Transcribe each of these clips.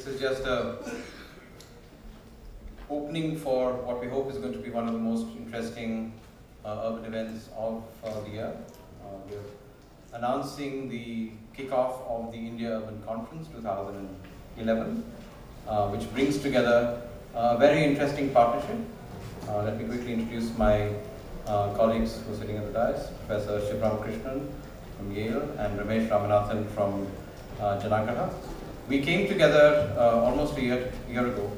This is just a opening for what we hope is going to be one of the most interesting urban events of the year. We're announcing the kickoff of the India Urban Conference 2011, which brings together a very interesting partnership. Let me quickly introduce my colleagues who are sitting at the dais, Professor Krishnan from Yale and Ramesh Ramanathan from Janaagraha. We came together almost a year ago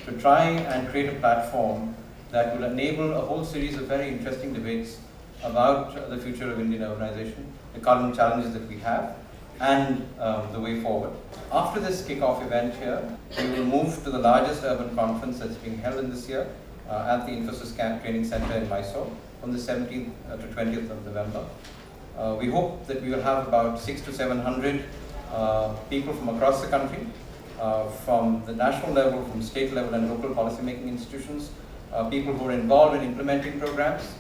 to try and create a platform that will enable a whole series of very interesting debates about the future of Indian urbanization, the current challenges that we have, and the way forward. After this kickoff event here, we will move to the largest urban conference that's being held in this year at the Infosys Training Center in Mysore from the 17th to 20th of November. We hope that we will have about 600 to 700 people from across the country, from the national level, from state level and local policy-making institutions, people who are involved in implementing programs,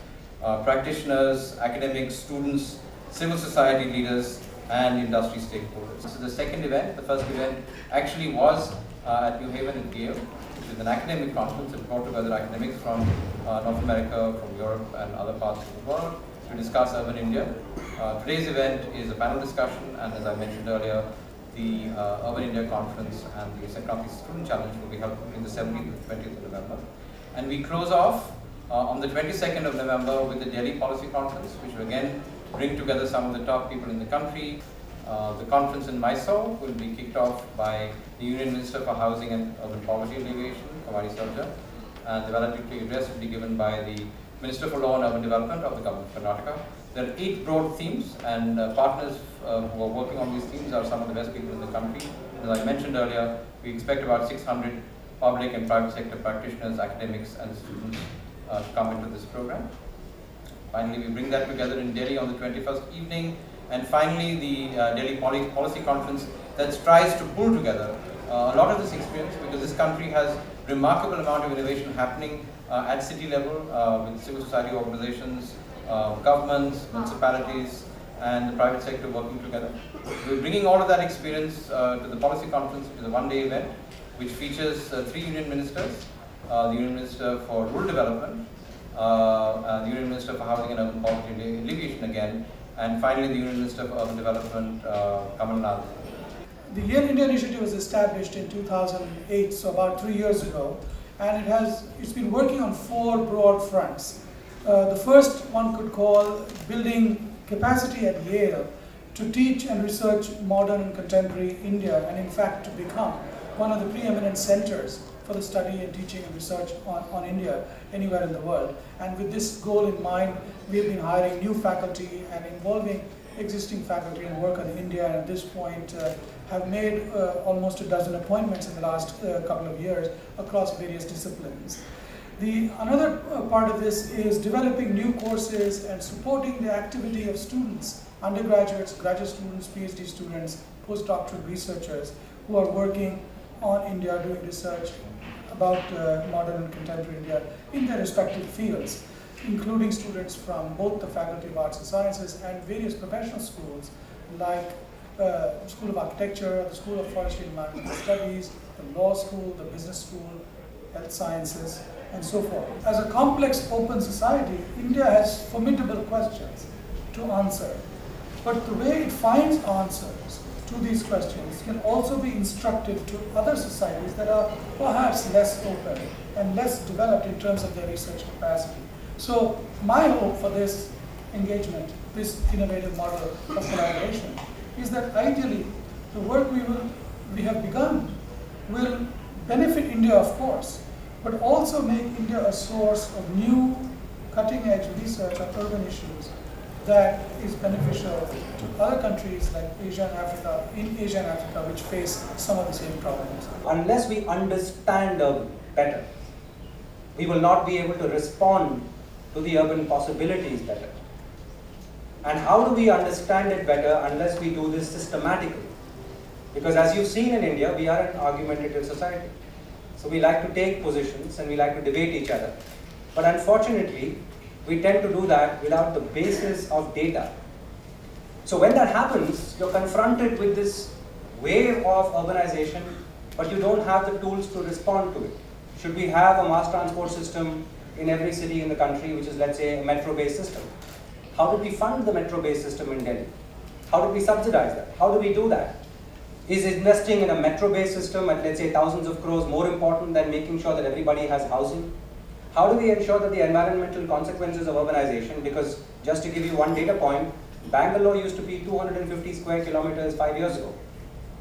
practitioners, academics, students, civil society leaders, and industry stakeholders. This is the second event. The first event actually was at New Haven in Yale, which is an academic conference that brought together academics from North America, from Europe, and other parts of the world to discuss urban India. Today's event is a panel discussion, and as I mentioned earlier, the Urban India Conference and the Sankranti Student Challenge will be held between the 17th and 20th of November. And we close off on the 22nd of November with the Delhi Policy Conference, which will again bring together some of the top people in the country. The conference in Mysore will be kicked off by the Union Minister for Housing and Urban Poverty Alleviation, Kumari Sarja, and the valedictory address will be given by the Minister for Law and Urban Development of the Government of Karnataka. There are 8 broad themes, and partners who are working on these themes are some of the best people in the country. As I mentioned earlier, we expect about 600 public and private sector practitioners, academics, and students to come into this program. Finally, we bring that together in Delhi on the 21st evening, and finally the Delhi Policy Conference that tries to pull together a lot of this experience, because this country has remarkable amount of innovation happening at city level with civil society organizations, governments, municipalities, and the private sector working together. We're bringing all of that experience to the policy conference, which is a one-day event, which features 3 union ministers, the Union Minister for Rural Development, the Union Minister for Housing and Urban Poverty Alleviation again, and finally the Union Minister for Urban Development, Kamal Nath. The Yale India Initiative was established in 2008, so about 3 years ago, and it's been working on 4 broad fronts. The first one could call building capacity at Yale to teach and research modern and contemporary India, and in fact to become one of the preeminent centers for the study and teaching and research on India anywhere in the world. And with this goal in mind, we have been hiring new faculty and involving existing faculty in work on India, and at this point have made almost a dozen appointments in the last couple of years across various disciplines. Another part of this is developing new courses and supporting the activity of students, undergraduates, graduate students, PhD students, postdoctoral researchers who are working on India, doing research about modern and contemporary India in their respective fields, including students from both the Faculty of Arts and Sciences and various professional schools like the School of Architecture, the School of Forestry and Environmental Studies, the Law School, the Business School, Health Sciences, and so forth. As a complex open society, India has formidable questions to answer, but the way it finds answers to these questions can also be instructive to other societies that are perhaps less open and less developed in terms of their research capacity. So my hope for this engagement, this innovative model of collaboration, is that ideally the work we have begun will benefit India, of course, but also make India a source of new cutting-edge research on urban issues that is beneficial to other countries like Asia and Africa, which face some of the same problems. Unless we understand urban better, we will not be able to respond to the urban possibilities better. And how do we understand it better unless we do this systematically? Because as you've seen in India, we are an argumentative society. So we like to take positions and we like to debate each other. But unfortunately, we tend to do that without the basis of data. So when that happens, you're confronted with this wave of urbanization but you don't have the tools to respond to it. Should we have a mass transport system in every city in the country, which is, let's say, a metro-based system? How do we fund the metro-based system in Delhi? How do we subsidize that? How do we do that? Is investing in a metro-based system at, let's say, thousands of crores more important than making sure that everybody has housing? How do we ensure that the environmental consequences of urbanization, because just to give you one data point, Bangalore used to be 250 square kilometers 5 years ago.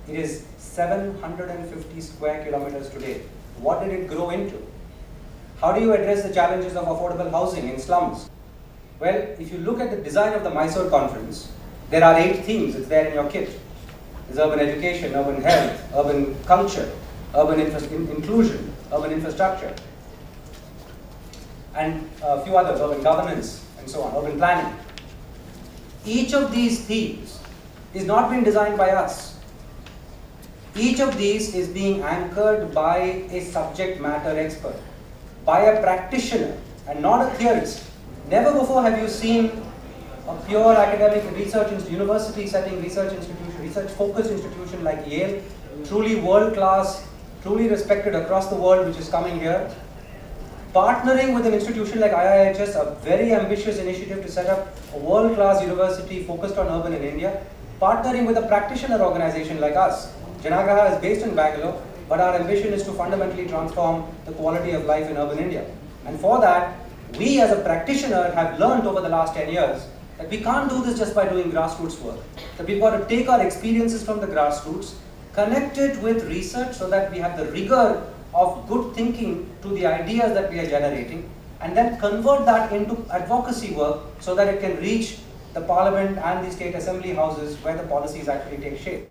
It is 750 square kilometers today. What did it grow into? How do you address the challenges of affordable housing in slums? Well, if you look at the design of the Mysore conference, there are 8 themes. It's there in your kit. There's urban education, urban health, urban culture, urban inclusion, urban infrastructure, and a few others, urban governance, and so on, urban planning. Each of these themes is not being designed by us. Each of these is being anchored by a subject matter expert, by a practitioner, and not a theorist. Never before have you seen a pure academic research university setting research institution, research-focused institution like Yale, truly world-class, truly respected across the world, which is coming here, partnering with an institution like IIHS, a very ambitious initiative to set up a world-class university focused on urban in India, partnering with a practitioner organization like us. Janaagraha is based in Bangalore, but our ambition is to fundamentally transform the quality of life in urban India. And for that, we as a practitioner have learned over the last 10 years that we can't do this just by doing grassroots work. That we've got to take our experiences from the grassroots, connect it with research so that we have the rigor of good thinking to the ideas that we are generating, and then convert that into advocacy work so that it can reach the parliament and the state assembly houses where the policies actually take shape.